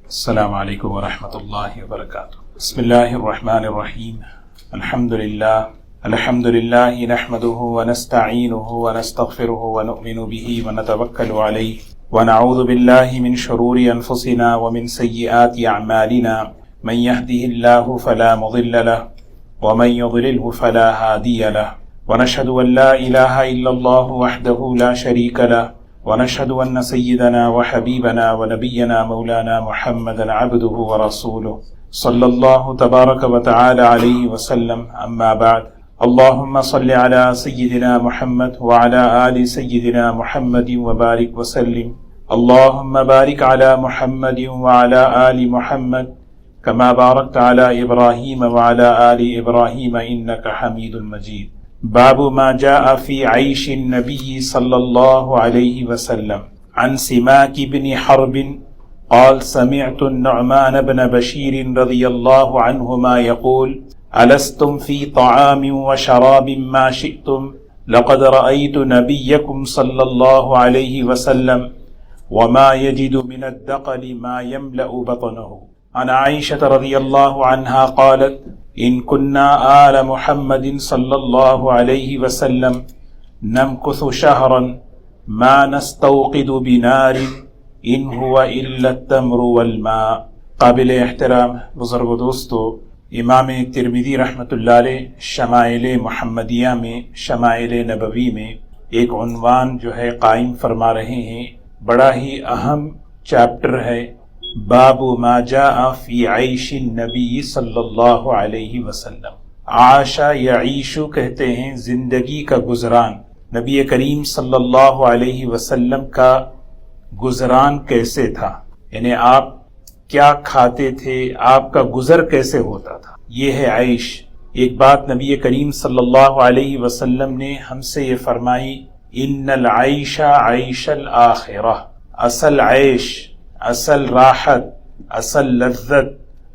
السلام علیکم ورحمۃ اللہ وبرکاتہ۔ بسم اللہ الرحمن الرحیم۔ الحمد للہ نحمده ونستعینه ونستغفره ونؤمن به ونتوکل علیہ ونعوذ باللہ من شرور انفسنا ومن سیئات اعمالنا من يهده الله فلا مضل له ومن يضلله فلا هادی له ونشهد ان لا الہ الا اللہ وحده لا شریک له ونشهد أن سيدنا وحبيبنا ونبينا مولانا محمدا عبده ورسوله صلى الله تبارك وتعالى عليه وسلم، أما بعد، اللهم صل على سيدنا محمد وعلى آل سيدنا محمد وبارك وسلم، اللهم بارك على محمد وعلى آل محمد كما باركت على إبراهيم وعلى آل إبراهيم إنك حميد مجيد۔ باب ما جاء في عيش النبي صلى الله عليه وسلم۔ عن سماك بن حرب قال سمعت النعمان بن بشير رضي الله عنهما يقول ألستم في طعام وشراب ما شئتم لقد رأيت نبيكم صلى الله عليه وسلم وما يجد من الدقل ما يملأ بطنه۔ عن عائشة رضي الله عنها قالت إن كنا آل محمد صلى الله عليه وسلم نمكث شهرا ما نستوقد بنار إن هو إلا التمر والماء۔ قابل احترام بزرگ دوستو، امام ترمذی رحمۃ اللہ علیہ شمائل محمدیہ میں، شمائل نبوی میں ایک عنوان جو ہے قائم فرما رہے ہیں، بڑا ہی اہم چیپٹر ہے، باب ما جاء فی عیش النبی صلی اللہ علیہ وسلم۔ عاشا یعیشو کہتے ہیں زندگی کا گزران، نبی کریم صلی اللہ علیہ وسلم کا گزران کیسے تھا، یعنی آپ کیا کھاتے تھے، آپ کا گزر کیسے ہوتا تھا، یہ ہے عیش۔ ایک بات نبی کریم صلی اللہ علیہ وسلم نے ہم سے یہ فرمائی، ان العیش عیش الآخرہ، اصل عیش، اصل راحت، اصل لذت،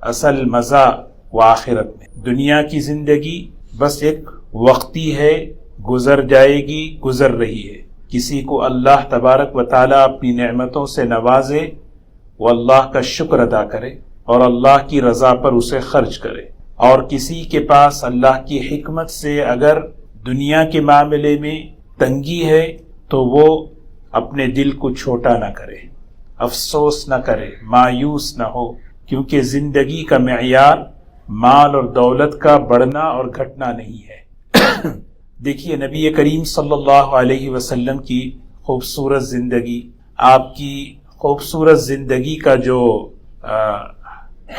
اصل مزہ و آخرت میں۔ دنیا کی زندگی بس ایک وقتی ہے، گزر جائے گی، گزر رہی ہے۔ کسی کو اللہ تبارک و تعالیٰ اپنی نعمتوں سے نوازے، وہ اللہ کا شکر ادا کرے اور اللہ کی رضا پر اسے خرچ کرے، اور کسی کے پاس اللہ کی حکمت سے اگر دنیا کے معاملے میں تنگی ہے تو وہ اپنے دل کو چھوٹا نہ کرے، افسوس نہ کرے، مایوس نہ ہو، کیونکہ زندگی کا معیار مال اور دولت کا بڑھنا اور گھٹنا نہیں ہے۔ دیکھیے نبی کریم صلی اللہ علیہ وسلم کی خوبصورت زندگی، آپ کی خوبصورت زندگی کا جو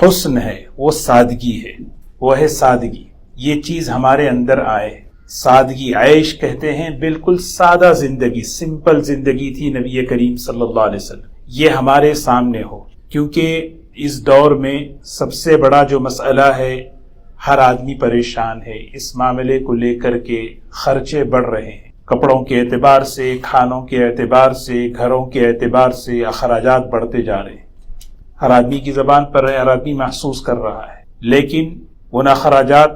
حسن ہے وہ سادگی ہے، وہ ہے سادگی۔ یہ چیز ہمارے اندر آئے، سادگی، عیش کہتے ہیں بالکل سادہ زندگی، سمپل زندگی تھی نبی کریم صلی اللہ علیہ وسلم، یہ ہمارے سامنے ہو، کیونکہ اس دور میں سب سے بڑا جو مسئلہ ہے، ہر آدمی پریشان ہے، اس معاملے کو لے کر کے خرچے بڑھ رہے ہیں، کپڑوں کے اعتبار سے، کھانوں کے اعتبار سے، گھروں کے اعتبار سے اخراجات بڑھتے جا رہے ہیں۔ ہر آدمی کی زبان پر ہے، ہر آدمی محسوس کر رہا ہے، لیکن ان اخراجات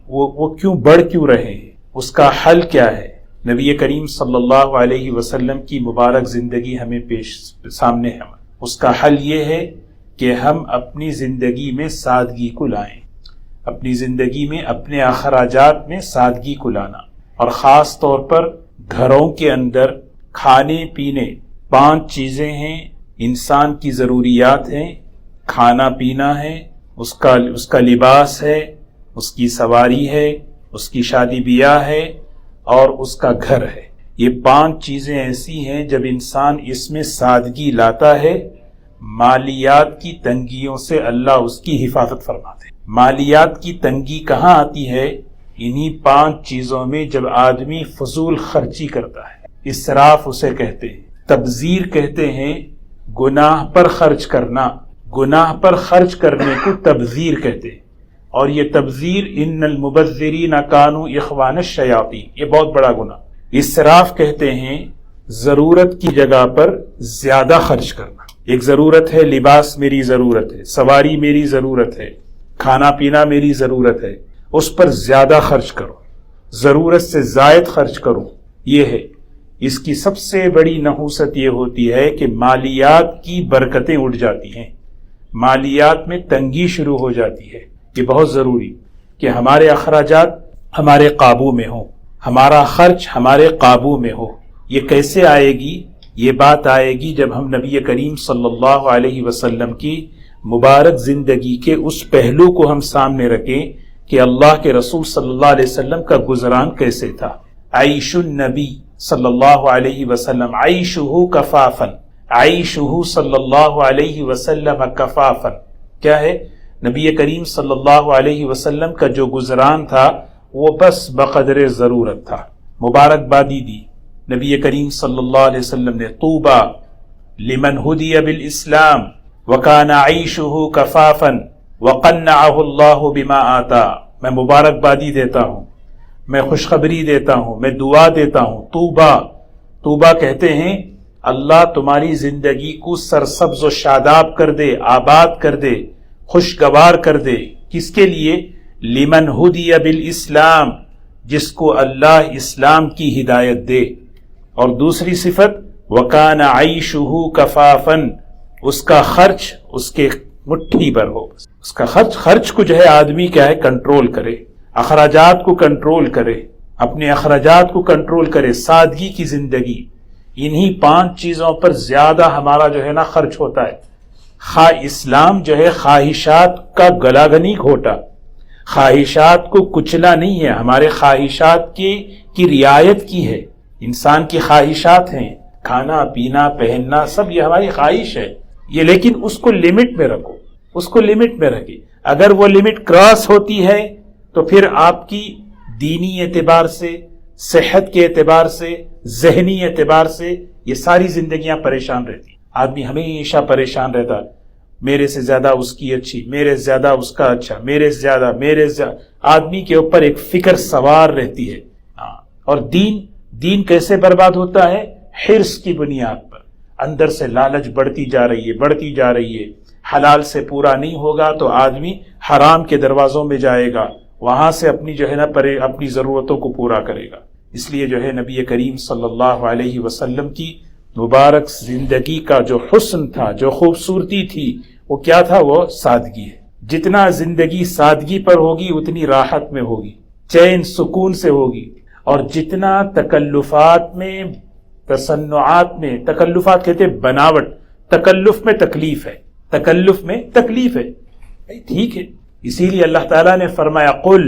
وہ کیوں بڑھ کیوں رہے ہیں، اس کا حل کیا ہے؟ نبی کریم صلی اللہ علیہ وسلم کی مبارک زندگی ہمیں سامنے ہے۔ اس کا حل یہ ہے کہ ہم اپنی زندگی میں سادگی کو لائیں، اپنی زندگی میں اپنے اخراجات میں سادگی کو لانا، اور خاص طور پر گھروں کے اندر کھانے پینے، 5 چیزیں ہیں انسان کی ضروریات ہیں، کھانا پینا ہے، اس کا لباس ہے، اس کی سواری ہے، اس کی شادی بیاہ ہے، اور اس کا گھر ہے۔ یہ 5 چیزیں ایسی ہیں جب انسان اس میں سادگی لاتا ہے، مالیات کی تنگیوں سے اللہ اس کی حفاظت فرماتے ہیں۔ مالیات کی تنگی کہاں آتی ہے؟ انہی 5 چیزوں میں، جب آدمی فضول خرچی کرتا ہے، اسراف اسے کہتے ہیں، تبذیر کہتے ہیں، گناہ پر خرچ کرنا، گناہ پر خرچ کرنے کو تبذیر کہتے ہیں، اور یہ تبذیر ان المبذرین کانوا اخوان الشیاطین، یہ بہت بڑا گناہ۔ اسراف کہتے ہیں ضرورت کی جگہ پر زیادہ خرچ کرنا۔ ایک ضرورت ہے، لباس میری ضرورت ہے، سواری میری ضرورت ہے، کھانا پینا میری ضرورت ہے، اس پر زیادہ خرچ کرو، ضرورت سے زائد خرچ کرو، یہ ہے۔ اس کی سب سے بڑی نحوست یہ ہوتی ہے کہ مالیات کی برکتیں اٹھ جاتی ہیں، مالیات میں تنگی شروع ہو جاتی ہے. یہ بہت ضروری کہ ہمارے اخراجات ہمارے قابو میں ہوں، ہمارا خرچ ہمارے قابو میں ہو. یہ کیسے آئے گی؟ یہ بات آئے گی جب ہم نبی کریم صلی اللہ علیہ وسلم کی مبارک زندگی کے اس پہلو کو ہم سامنے رکھیں کہ اللہ کے رسول صلی اللہ علیہ وسلم کا گزران کیسے تھا. عیش النبی صلی اللہ علیہ وسلم عیشہ کفافا، عیشہ صلی اللہ علیہ وسلم کفافا. کیا ہے؟ نبی کریم صلی اللہ علیہ وسلم کا جو گزران تھا وہ بس بقدر ضرورت تھا. مبارکبادی دی نبی کریم صلی اللہ علیہ وسلم نے، طوبى لمن ہدی بالاسلام وکان عیشہ کفافا وقنعہ اللہ بما آتا. میں مبارکبادی دیتا ہوں، میں خوشخبری دیتا ہوں، میں دعا دیتا ہوں. طوبہ کہتے ہیں اللہ تمہاری زندگی کو سرسبز و شاداب کر دے، آباد کر دے، خوشگوار کر دے. کس کے لیے؟ لمن ہدی بالاسلام، جس کو اللہ اسلام کی ہدایت دے. اور دوسری صفت وکان عیشہ کفافا، اس کا خرچ اس کے مٹھی پر ہو. اس کا خرچ کو جو ہے آدمی کیا ہے کنٹرول کرے، اخراجات کو کنٹرول کرے، اپنے اخراجات کو کنٹرول کرے. سادگی کی زندگی، انہی 5 چیزوں پر زیادہ ہمارا جو ہے نا خرچ ہوتا ہے. اسلام جو ہے خواہشات کا گلا نہیں گھوٹا، خواہشات کو کچلا نہیں ہے. ہمارے خواہشات کی رعایت کی ہے. انسان کی خواہشات ہیں، کھانا پینا پہننا سب یہ ہماری خواہش ہے یہ، لیکن اس کو لمٹ میں رکھو، اس کو لمٹ میں رکھے. اگر وہ لمٹ کراس ہوتی ہے تو پھر آپ کی دینی اعتبار سے، صحت کے اعتبار سے، ذہنی اعتبار سے یہ ساری زندگیاں پریشان رہتی. آدمی ہمیشہ پریشان رہتا، میرے سے زیادہ اس کی اچھی، میرے سے زیادہ اس کا اچھا، میرے سے زیادہ. آدمی کے اوپر ایک فکر سوار رہتی ہے. اور دین کیسے برباد ہوتا ہے؟ حرص کی بنیاد پر. اندر سے لالچ بڑھتی جا رہی ہے. حلال سے پورا نہیں ہوگا تو آدمی حرام کے دروازوں میں جائے گا، وہاں سے اپنی جو ہے نا اپنی ضرورتوں کو پورا کرے گا. اس لیے جو ہے نبی کریم صلی اللہ علیہ وسلم کی مبارک زندگی کا جو حسن تھا، جو خوبصورتی تھی، وہ کیا تھا؟ وہ سادگی ہے. جتنا زندگی سادگی پر ہوگی اتنی راحت میں ہوگی، چین سکون سے ہوگی. اور جتنا تکلفات میں، تصنعات میں، تکلفات کہتے ہیں بناوٹ، تکلف میں تکلیف ہے، تکلف میں تکلیف ہے. ٹھیک ہے، اسی لیے اللہ تعالیٰ نے فرمایا قل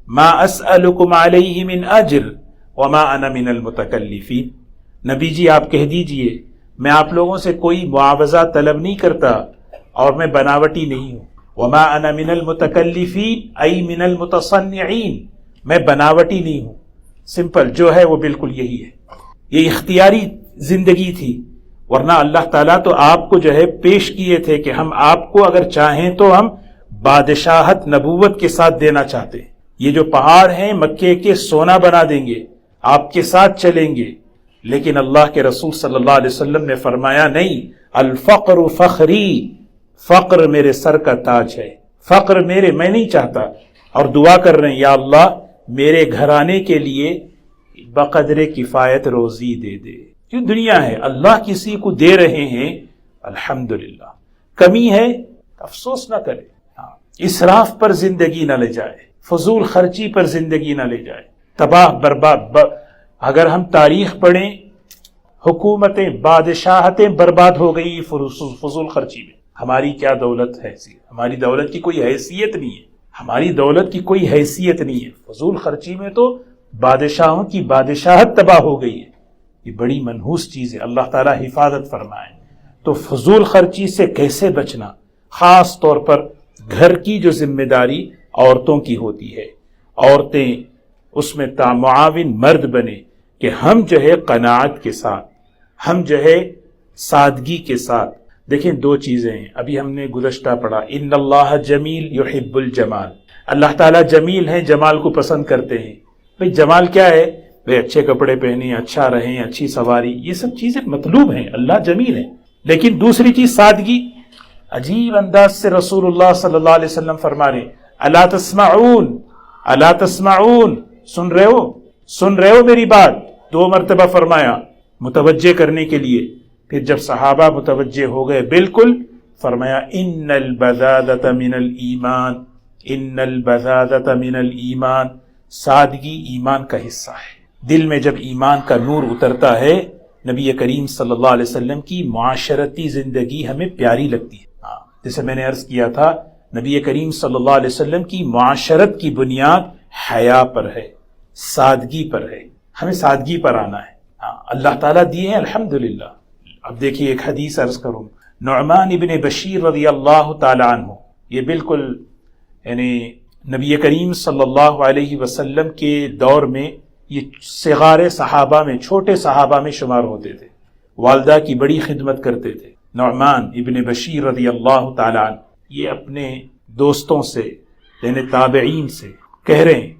ما اسألکم علیہ من اجر وما انا من المتکلفین. نبی جی آپ کہہ دیجئے میں آپ لوگوں سے کوئی معاوضہ طلب نہیں کرتا اور میں بناوٹی نہیں ہوں. وما انا من المتکلفین ای من المتصنعین، میں بناوٹی نہیں ہوں. سمپل جو ہے وہ بالکل یہی ہے. یہ اختیاری زندگی تھی، ورنہ اللہ تعالیٰ تو آپ کو جو ہے پیش کیے تھے کہ ہم آپ کو اگر چاہیں تو ہم بادشاہت نبوت کے ساتھ دینا چاہتے ہیں. یہ جو پہاڑ ہیں مکے کے سونا بنا دیں گے، آپ کے ساتھ چلیں گے. لیکن اللہ کے رسول صلی اللہ علیہ وسلم نے فرمایا نہیں، الفقر فخری، فقر میرے سر کا تاج ہے، فقر میں نہیں چاہتا. اور دعا کر رہے ہیں یا اللہ میرے گھرانے کے لیے بقدر کفایت روزی دے دے. جو دنیا ہے اللہ کسی کو دے رہے ہیں الحمدللہ. کمی ہے افسوس نہ کرے، اسراف پر زندگی نہ لے جائے، فضول خرچی پر زندگی نہ لے جائے، تباہ برباد. اگر ہم تاریخ پڑھیں، حکومتیں، بادشاہتیں برباد ہو گئی فضول خرچی میں. ہماری کیا دولت ہے؟ ہماری دولت کی کوئی حیثیت نہیں ہے، ہماری دولت کی کوئی حیثیت نہیں ہے. فضول خرچی میں تو بادشاہوں کی بادشاہت تباہ ہو گئی ہے. یہ بڑی منحوس چیز ہے، اللہ تعالیٰ حفاظت فرمائے. تو فضول خرچی سے کیسے بچنا؟ خاص طور پر گھر کی جو ذمہ داری عورتوں کی ہوتی ہے، عورتیں اس میں معاون مرد بنے کہ ہم جو ہے قناعت کے ساتھ، ہم جو ہے سادگی کے ساتھ. دیکھیں 2 چیزیں ہیں، ابھی ہم نے گزشتہ پڑھا ان اللہ جمیل یحب الجمال. اللہ تعالیٰ جمیل ہیں، جمال کو پسند کرتے ہیں. بھئی جمال کیا ہے؟ بھئی اچھے کپڑے پہنیں، اچھا رہیں، اچھی سواری، یہ سب چیزیں مطلوب ہیں، اللہ جمیل ہے. لیکن دوسری چیز سادگی. عجیب انداز سے رسول اللہ صلی اللہ علیہ وسلم فرما رہے الا تسمعون، الا تسمعون، سن رہے ہو میری بات؟ 2 مرتبہ فرمایا متوجہ کرنے کے لیے. پھر جب صحابہ متوجہ ہو گئے بالکل فرمایا ان البذاذۃ من الایمان، ان البذاذۃ من الایمان، سادگی ایمان کا حصہ ہے۔ دل میں جب ایمان کا نور اترتا ہے، نبی کریم صلی اللہ علیہ وسلم کی معاشرتی زندگی ہمیں پیاری لگتی ہے۔ جیسے میں نے عرض کیا تھا، نبی کریم صلی اللہ علیہ وسلم کی معاشرت کی بنیاد حیا پر ہے، سادگی پر ہے، ہمیں سادگی پر آنا ہے۔ اللہ تعالیٰ دیے ہیں الحمدللہ۔ اب دیکھیے ایک حدیث عرض کروں، نعمان ابن بشیر رضی اللہ تعالی عنہ، یہ بالکل یعنی نبی کریم صلی اللہ علیہ وسلم کے دور میں یہ صغار صحابہ میں، چھوٹے صحابہ میں شمار ہوتے تھے، والدہ کی بڑی خدمت کرتے تھے۔ نعمان ابن بشیر رضی اللہ تعالی عنہ یہ اپنے دوستوں سے یعنی تابعین سے کہہ رہے ہیں،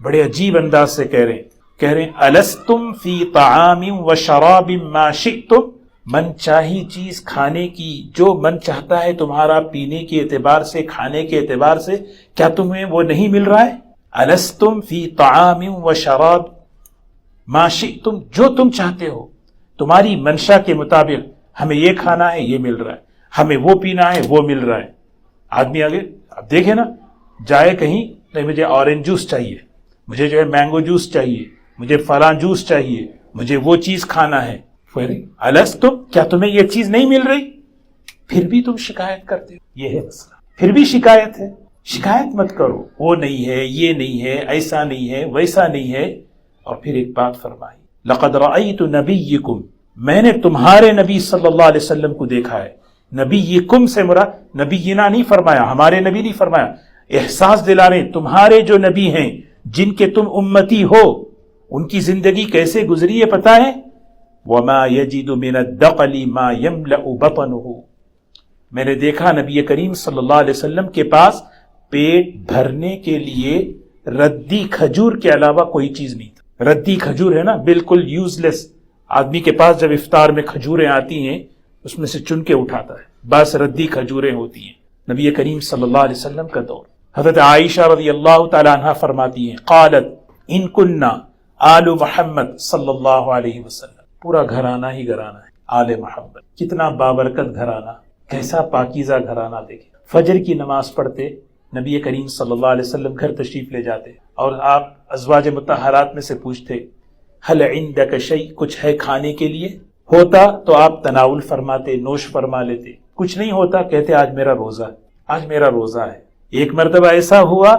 بڑے عجیب انداز سے کہہ رہے ہیں الستم فی طعام و شراب ما شئتم، من چاہی چیز کھانے کی جو من چاہتا ہے تمہارا، پینے کے اعتبار سے، کھانے کے اعتبار سے، کیا تمہیں وہ نہیں مل رہا ہے؟ الستم فی طعام و شراب ما شئتم، جو تم چاہتے ہو تمہاری منشا کے مطابق، ہمیں یہ کھانا ہے یہ مل رہا ہے، ہمیں وہ پینا ہے وہ مل رہا ہے۔ آدمی آگے اب دیکھیں نا، جائے کہیں نہیں مجھے اورنج جوس چاہیے، مجھے جو ہے مینگو جوس چاہیے، مجھے فلاں جوس چاہیے، مجھے وہ چیز کھانا ہے۔ الستم، کیا تمہیں یہ چیز نہیں مل رہی؟ پھر بھی تم شکایت کرتے ہو، یہ ہے مسئلہ، پھر بھی شکایت ہے۔ شکایت مت کرو، وہ نہیں ہے، یہ نہیں ہے، ایسا نہیں ہے، ویسا نہیں ہے۔ اور پھر ایک بات فرمائی، لقد رأیت نبیکم، میں نے تمہارے نبی صلی اللہ علیہ وسلم کو دیکھا ہے۔ نبیکم سے مراد نبینا نہیں فرمایا، ہمارے نبی نہیں فرمایا، احساس دلا رہے تمہارے جو نبی ہیں جن کے تم امتی ہو، ان کی زندگی کیسے گزری ہے پتہ ہے؟ وما یجد من الدقل ما یملأ بطنه، میں نے دیکھا نبی کریم صلی اللہ علیہ وسلم کے پاس پیٹ بھرنے کے لیے ردی کھجور کے علاوہ کوئی چیز نہیں تھا۔ ردی کھجور ہے نا، بالکل یوز لیس، آدمی کے پاس جب افطار میں کھجوریں آتی ہیں اس میں سے چن کے اٹھاتا ہے، بس ردی کھجوریں ہوتی ہیں۔ نبی کریم صلی اللہ علیہ وسلم کا دور۔ حضرت عائشہ رضی اللہ تعالی عنہ فرماتی ہیں، قالت ان کننا آل محمد صلی اللہ علیہ وسلم، پورا گھرانہ ہی گھرانہ ہے آل محمد، کتنا بابرکت گھرانہ، کیسا پاکیزہ گھرانہ۔ دیکھیں فجر کی نماز پڑھتے نبی کریم صلی اللہ علیہ وسلم گھر تشریف لے جاتے اور آپ ازواج مطہرات میں سے پوچھتے هل عندك شيء، کچھ ہے کھانے کے لیے؟ ہوتا تو آپ تناول فرماتے، نوش فرما لیتے، کچھ نہیں ہوتا کہتے آج میرا روزہ ہے، آج میرا روزہ ہے۔ ایک مرتبہ ایسا ہوا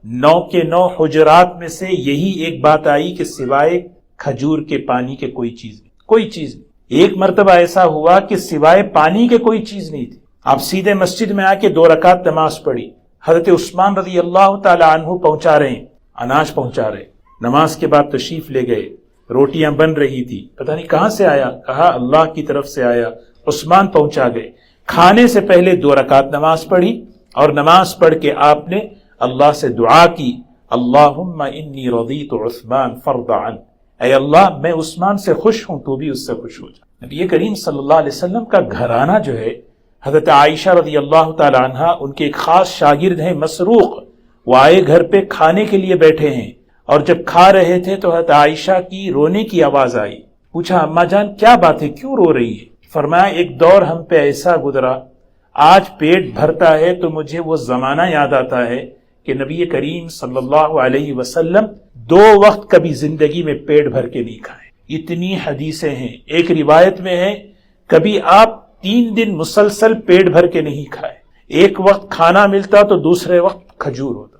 9 کے 9 حجرات میں سے یہی ایک بات آئی کہ سوائے کھجور کے پانی کے کوئی چیز نہیں، کوئی چیز نہیں۔ ایک مرتبہ ایسا ہوا کہ سوائے پانی کے کوئی چیز نہیں تھی، آپ سیدھے مسجد میں آ کے 2 رکعت نماز پڑھی۔ حضرت عثمان رضی اللہ تعالی عنہ پہنچا رہے ہیں، اناج پہنچا رہے، نماز کے بعد تشریف لے گئے، روٹیاں بن رہی تھی، پتہ نہیں کہاں سے آیا، کہا اللہ کی طرف سے آیا، عثمان پہنچا گئے۔ کھانے سے پہلے 2 رکعت نماز پڑھی اور نماز پڑھ کے آپ نے اللہ سے دعا کی، اللہم انی رضیت عثمان فرض عنہ، اے اللہ میں عثمان سے خوش ہوں، تو بھی اس سے خوش ہو جا۔ نبی کریم صلی اللہ علیہ وسلم کا گھرانہ جو ہے، حضرت عائشہ رضی اللہ تعالی عنہ ان کے ایک خاص شاگرد ہیں مسروق، وہ آئے گھر پہ کھانے کے لیے بیٹھے ہیں، اور جب کھا رہے تھے تو حضرت عائشہ کی رونے کی آواز آئی۔ پوچھا اماں جان کیا بات ہے، کیوں رو رہی ہے؟ فرمایا ایک دور ہم پہ ایسا گزرا، آج پیٹ بھرتا ہے تو مجھے وہ زمانہ یاد آتا ہے کہ نبی کریم صلی اللہ علیہ وسلم 2 وقت کبھی زندگی میں پیٹ بھر کے نہیں کھائے۔ اتنی حدیثیں ہیں، ایک روایت میں ہے کبھی آپ 3 دن مسلسل پیٹ بھر کے نہیں کھائے، ایک وقت کھانا ملتا تو دوسرے وقت کھجور ہوتا۔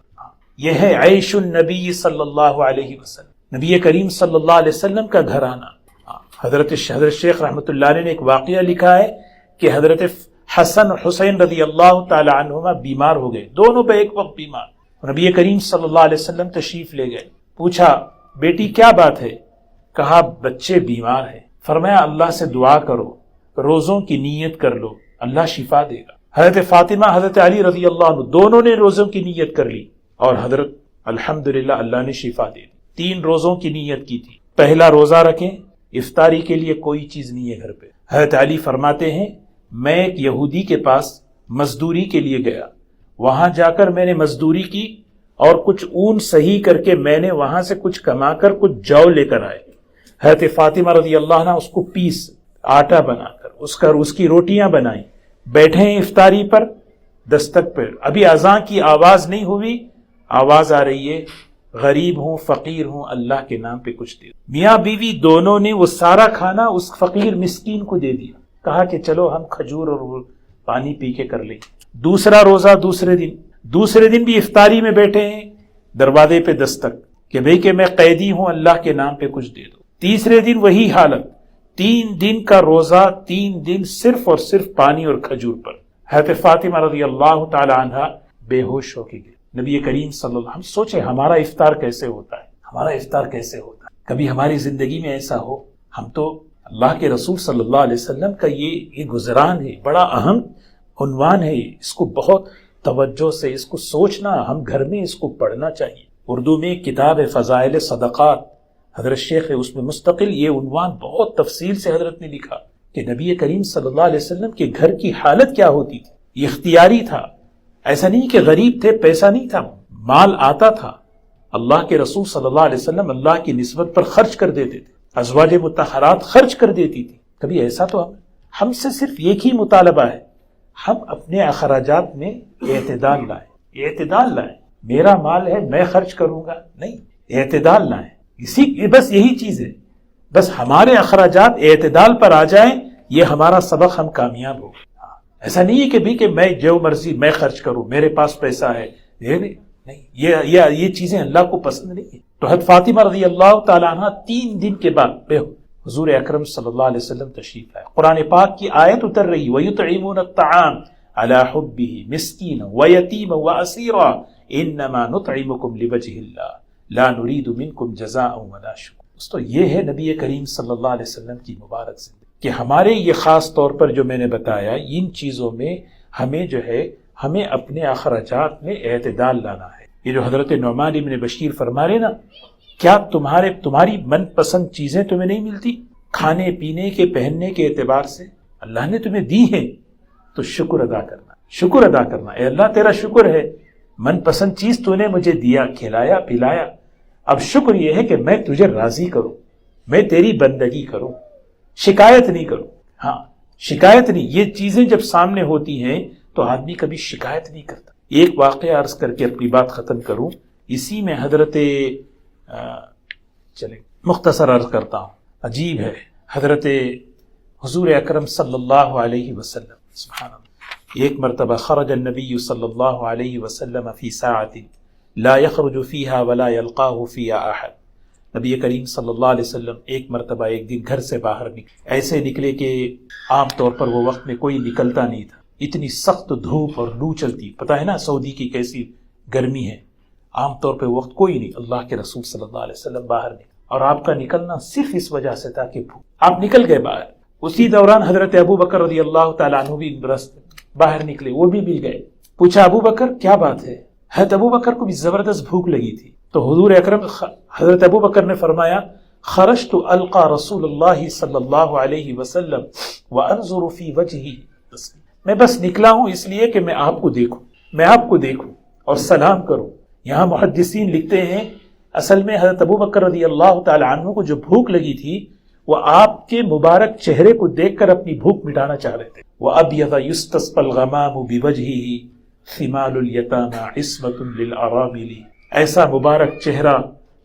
یہ ہے عیش النبی صلی اللہ علیہ وسلم، نبی کریم صلی اللہ علیہ وسلم کا گھرانہ۔ حضرت شیخ رحمۃ اللہ علیہ نے ایک واقعہ لکھا ہے کہ حضرت حسن حسین رضی اللہ تعالی عنہما بیمار ہو گئے، دونوں پہ ایک وقت بیمار۔ نبی کریم صلی اللہ علیہ وسلم تشریف لے گئے، پوچھا بیٹی کیا بات ہے؟ کہا بچے بیمار ہیں۔ فرمایا اللہ سے دعا کرو، روزوں کی نیت کر لو، اللہ شفا دے گا۔ حضرت فاطمہ حضرت علی رضی اللہ عنہ دونوں نے روزوں کی نیت کر لی اور حضرت الحمدللہ اللہ نے شفا دے دی۔ 3 روزوں کی نیت کی تھی، پہلا روزہ رکھیں، افطاری کے لیے کوئی چیز نہیں ہے گھر پہ۔ حضرت علی فرماتے ہیں میں ایک یہودی کے پاس مزدوری کے لیے گیا، وہاں جا کر میں نے مزدوری کی اور کچھ اون صحیح کر کے میں نے وہاں سے کچھ کما کر کچھ جو لے کر آئے۔ حضرت فاطمہ رضی اللہ عنہ اس کو پیس آٹا بنا کر اس کی روٹیاں بنائیں، بیٹھے ہیں افطاری پر، دستک پر، ابھی اذان کی آواز نہیں ہوئی، آواز آ رہی ہے غریب ہوں فقیر ہوں اللہ کے نام پہ کچھ دے دو۔ میاں بیوی دونوں نے وہ سارا کھانا اس فقیر مسکین کو دے دیا، کہا کہ چلو ہم کھجور اور پانی پی کے کر لیں۔ دوسرا روزہ دوسرے دن بھی افطاری میں بیٹھے ہیں، دروازے پہ دستک کہ بھئی کہ میں قیدی ہوں اللہ کے نام پہ کچھ دے دو۔ تیسرے دن وہی حالت، 3 دن کا روزہ، 3 دن صرف اور صرف پانی اور کھجور پر۔ حضرت فاطمہ رضی اللہ تعالی عنہ بے ہوش ہو کے گئے۔ نبی کریم صلی اللہ علیہ وسلم، ہم سوچیں ہمارا افطار کیسے ہوتا ہے، ہمارا افطار کیسے ہوتا ہے، کبھی ہماری زندگی میں ایسا ہو۔ ہم تو اللہ کے رسول صلی اللہ علیہ وسلم کا یہ گزران ہے، بڑا اہم عنوان ہے، اس کو بہت توجہ سے اس کو سوچنا، ہم گھر میں اس کو پڑھنا چاہیے۔ اردو میں کتاب فضائل صدقات حضرت شیخ ہے، اس میں مستقل یہ عنوان بہت تفصیل سے حضرت نے لکھا کہ نبی کریم صلی اللہ علیہ وسلم کے گھر کی حالت کیا ہوتی تھی۔ یہ اختیاری تھا، ایسا نہیں کہ غریب تھے، پیسہ نہیں تھا، مال آتا تھا، اللہ کے رسول صلی اللہ علیہ وسلم اللہ کی نسبت پر خرچ کر دیتے تھے، ازواج مطہرات خرچ کر دیتی تھی۔ کبھی ایسا تو ہم سے صرف ایک ہی مطالبہ ہے، ہم اپنے اخراجات میں اعتدال لائیں۔ میرا مال ہے میں خرچ کروں گا، نہیں، اعتدال لائیں، بس یہی چیز ہے، بس ہمارے اخراجات اعتدال پر آ جائیں، یہ ہمارا سبق، ہم کامیاب ہو۔ ایسا نہیں ہے کہ بھی کہ میں جو مرضی میں خرچ کروں، میرے پاس پیسہ ہے، نہیں، یہ چیزیں اللہ کو پسند نہیں ہے۔ تو حضرت فاطمہ رضی اللہ تعالیٰ عنہ 3 دن کے بعد حضور اکرم صلی اللہ علیہ وسلم تشریف لائے، قرآن پاک کی آیت اتر رہی، وَيُطْعِمُونَ الطَّعَامَ عَلَى حُبِّهِ مِسْكِينًا وَيَتِيمًا وَأَسِيرًا إِنَّمَا نُطْعِمُكُمْ لِوَجْهِ اللَّهِ لَا نُرِيدُ مِنْكُمْ جَزَاءً وَلَا شُكُورًا۔ تو یہ ہے نبی کریم صلی اللہ علیہ وسلم کی مبارک زندگی کہ ہمارے یہ خاص طور پر جو میں نے بتایا، ان چیزوں میں ہمیں اپنے اخراجات میں اعتدال لانا ہے۔ یہ جو حضرت نعمان ابن بشیر فرما رہے نا، کیا تمہاری من پسند چیزیں تمہیں نہیں ملتی؟ کھانے پینے کے پہننے کے اعتبار سے اللہ نے تمہیں دی ہیں، تو شکر ادا کرنا۔ اے اللہ تیرا شکر ہے، من پسند چیز تو نے مجھے دیا، کھلایا پلایا، اب شکر یہ ہے کہ میں تجھے راضی کروں، میں تیری بندگی کروں، شکایت نہیں کروں۔ ہاں، شکایت نہیں، یہ چیزیں جب سامنے ہوتی ہیں تو آدمی کبھی شکایت نہیں کرتا۔ ایک واقعہ عرض کر کے اپنی بات ختم کروں، اسی میں مختصر عرض کرتا ہوں، عجیب ہے، حضرت حضور اکرم صلی اللہ علیہ وسلم، سبحان اللہ، ایک مرتبہ خرج النبی صلی اللہ علیہ وسلم فی ساعت لا یخرج فیہا ولا یلقاہ فیہا احد۔ نبی کریم صلی اللہ علیہ وسلم ایک مرتبہ ایک دن گھر سے باہر نکلے، ایسے نکلے کہ عام طور پر وہ وقت میں کوئی نکلتا نہیں تھا، اتنی سخت دھوپ اور لو چلتی، پتہ ہے نا سعودی کی کیسی گرمی ہے، عام طور پہ وقت کوئی نہیں، اللہ کے رسول صلی اللہ علیہ وسلم باہر نکلے، اور آپ کا نکلنا صرف اس وجہ سے تھا کہ آپ نکل گئے باہر۔ اسی دوران حضرت ابو بکر رضی اللہ تعالیٰ عنہ بھی باہر نکلے، وہ بھی مل گئے۔ پوچھا ابو بکر کیا بات ہے؟ حضرت ابو بکر کو بھی زبردست بھوک لگی تھی، تو حضور اکرم حضرت ابو بکر نے فرمایا، خرجت القى رسول اللہ صلی اللہ علیہ وسلم وانظر فی وجہی، میں بس نکلا ہوں اس لیے کہ میں آپ کو دیکھوں اور سلام کروں۔ یہاں محدثین لکھتے ہیں اصل میں حضرت ابو بکر رضی اللہ تعالی عنہ کو جو بھوک لگی تھی وہ آپ کے مبارک چہرے کو دیکھ کر اپنی بھوک مٹانا چاہ رہے تھے۔ وَأَبْيَضَ يُسْتَسْقَى الْغَمَامُ بِوَجْهِهِ ثِمَالُ الْيَتَامَى عِصْمَةٌ لِلْأَرَامِلِ، ایسا مبارک چہرہ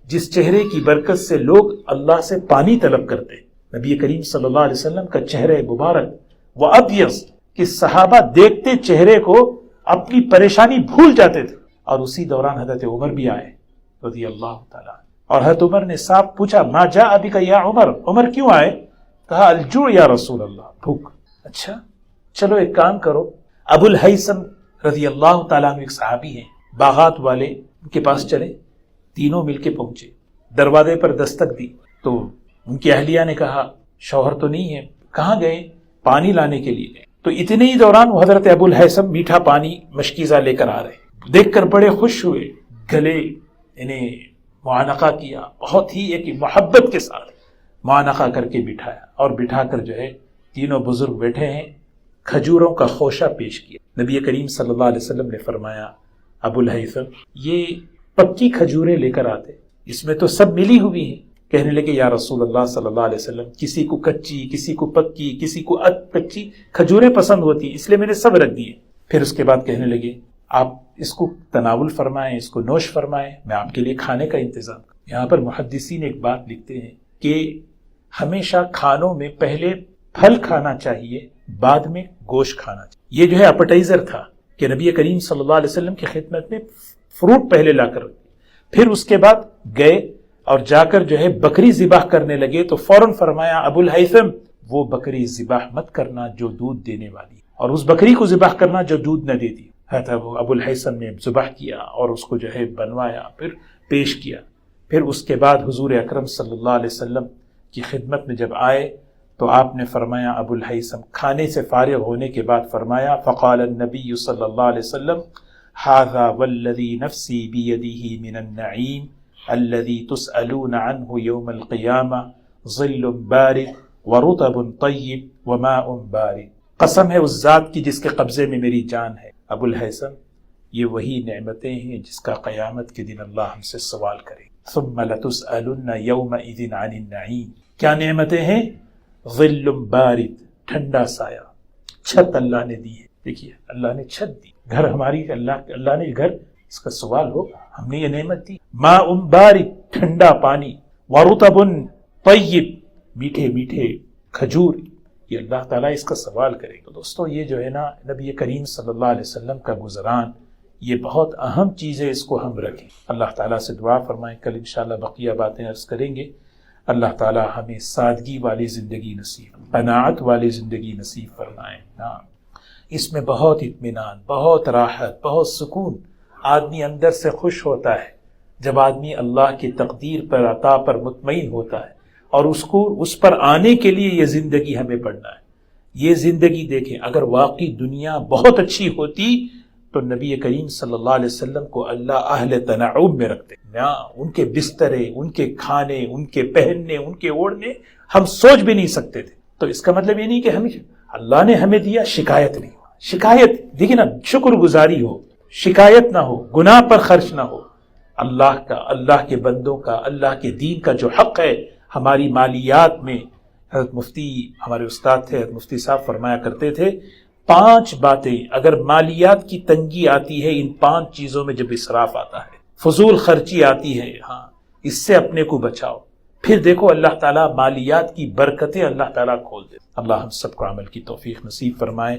جس چہرے کی برکت سے لوگ اللہ سے پانی طلب کرتے۔ نبی کریم صلی اللہ علیہ وسلم کا چہرہ مبارک وَأَبْيَض، کہ صحابہ دیکھتے چہرے کو اپنی پریشانی بھول جاتے تھے۔ اور اسی دوران حضرت عمر بھی آئے رضی اللہ تعالیٰ، اور حضرت عمر نے صاف پوچھا، ما جاء بک یا عمر، عمر کیوں آئے؟ کہا الجوع یا رسول اللہ، بھوک۔ اچھا چلو ایک کام کرو، ابو الہیثم رضی اللہ تعالیٰ عنہ ایک صحابی ہیں، باغات والے، ان کے پاس چلے، تینوں مل کے پہنچے، دروازے پر دستک دی تو ان کی اہلیہ نے کہا شوہر تو نہیں ہے، کہاں گئے؟ پانی لانے کے لیے گئے۔ تو اتنے ہی دوران وہ حضرت ابو الہیثم میٹھا پانی مشکیزہ لے کر آ رہے، دیکھ کر بڑے خوش ہوئے، گلے انہیں معانقہ کیا، بہت ہی ایک محبت کے ساتھ معانقہ کر کے بٹھایا، اور بٹھا کر جو ہے تینوں بزرگ بیٹھے ہیں، کھجوروں کا خوشہ پیش کیا۔ نبی کریم صلی اللہ علیہ وسلم نے فرمایا، ابو الہیثم یہ پکی کھجوریں لے کر آتے، اس میں تو سب ملی ہوئی ہیں، کہنے لگے یا رسول اللہ صلی اللہ علیہ وسلم کسی کو کچی، کسی کو پکی، کسی کو کچی کھجوریں پسند ہوتی ہیں، اس لیے میں نے سب رکھ دیے۔ پھر اس کے بعد کہنے لگے آپ اس کو تناول فرمائیں، اس کو نوش فرمائیں، میں آپ کے لیے کھانے کا انتظام کروں۔ یہاں پر محدثین ایک بات لکھتے ہیں کہ ہمیشہ کھانوں میں پہلے پھل کھانا چاہیے، بعد میں گوشت کھانا چاہیے۔ یہ جو ہے اپیٹائزر تھا کہ نبی کریم صلی اللہ علیہ وسلم کی خدمت میں فروٹ پہلے لا کر رکھتے، پھر اس کے بعد گئے اور جا کر جو ہے بکری ذبح کرنے لگے تو فوراً فرمایا ابو الہیثم وہ بکری ذبح مت کرنا جو دودھ دینے والی، اور اس بکری کو ذبح کرنا جو دودھ نہ دیتی ہے۔ وہ ابو الہیثم نے ذبح کیا اور اس کو جو ہے بنوایا، پھر پیش کیا۔ پھر اس کے بعد حضور اکرم صلی اللہ علیہ وسلم کی خدمت میں جب آئے تو آپ نے فرمایا ابو الہیثم کھانے سے فارغ ہونے کے بعد فرمایا فقال النبی صلی اللہ علیہ وسلم ھذا والذی نفسی بیدہ من النعیم الذي تسألون عنه يوم القيامة ظل بارد ورطب طيب وماء بارد، قسم ہے اس ذات کی جس کے قبضے میں میری جان ہے ابو الہیثم، یہ وہی نعمتیں ہیں جس کا قیامت کے دن اللہ ہم سے سوال کرے۔ ثم لتسألن يومئذ عن النعیم، کیا نعمتیں ہیں؟ ظل بارد، ٹھنڈا سایہ، چھت اللہ نے دی ہے، دیکھیے اللہ نے چھت دی، گھر ہماری اللہ نے گھر، اس کا سوال ہوگا ہم نے یہ نعمت دی۔ ماء بارد، ٹھنڈا پانی، ورطب طیب، میٹھے میٹھے کھجور، یہ اللہ تعالیٰ اس کا سوال کرے گا۔ تو دوستو یہ جو ہے نا نبی کریم صلی اللہ علیہ وسلم کا گزران، یہ بہت اہم چیز ہے، اس کو ہم رکھیں۔ اللہ تعالیٰ سے دعا فرمائیں، کل انشاءاللہ بقیہ باتیں عرض کریں گے۔ اللہ تعالیٰ ہمیں سادگی والی زندگی نصیب، قناعت والی زندگی نصیب فرمائیں۔ اس میں بہت اطمینان، بہت راحت، بہت سکون، آدمی اندر سے خوش ہوتا ہے جب آدمی اللہ کی تقدیر پر، عطا پر مطمئن ہوتا ہے، اور اس پر آنے کے لیے یہ زندگی ہمیں پڑھنا ہے۔ یہ زندگی دیکھیں، اگر واقعی دنیا بہت اچھی ہوتی تو نبی کریم صلی اللہ علیہ وسلم کو اللہ اہل تنعم میں رکھتے نا، ان کے بسترے، ان کے کھانے، ان کے پہننے، ان کے اوڑھنے ہم سوچ بھی نہیں سکتے تھے۔ تو اس کا مطلب یہ نہیں کہ ہمیں اللہ نے ہمیں دیا شکایت نہیں ہو، شکایت دیکھیں نا، شکر گزاری ہو، شکایت نہ ہو، گناہ پر خرچ نہ ہو، اللہ کا، اللہ کے بندوں کا، اللہ کے دین کا جو حق ہے ہماری مالیات میں۔ حضرت مفتی ہمارے استاد تھے، حضرت مفتی صاحب فرمایا کرتے تھے 5 باتیں اگر مالیات کی تنگی آتی ہے، ان 5 چیزوں میں جب اسراف آتا ہے، فضول خرچی آتی ہے، ہاں اس سے اپنے کو بچاؤ، پھر دیکھو اللہ تعالیٰ مالیات کی برکتیں اللہ تعالیٰ کھول دے۔ اللہ ہم سب کو عمل کی توفیق نصیب فرمائے۔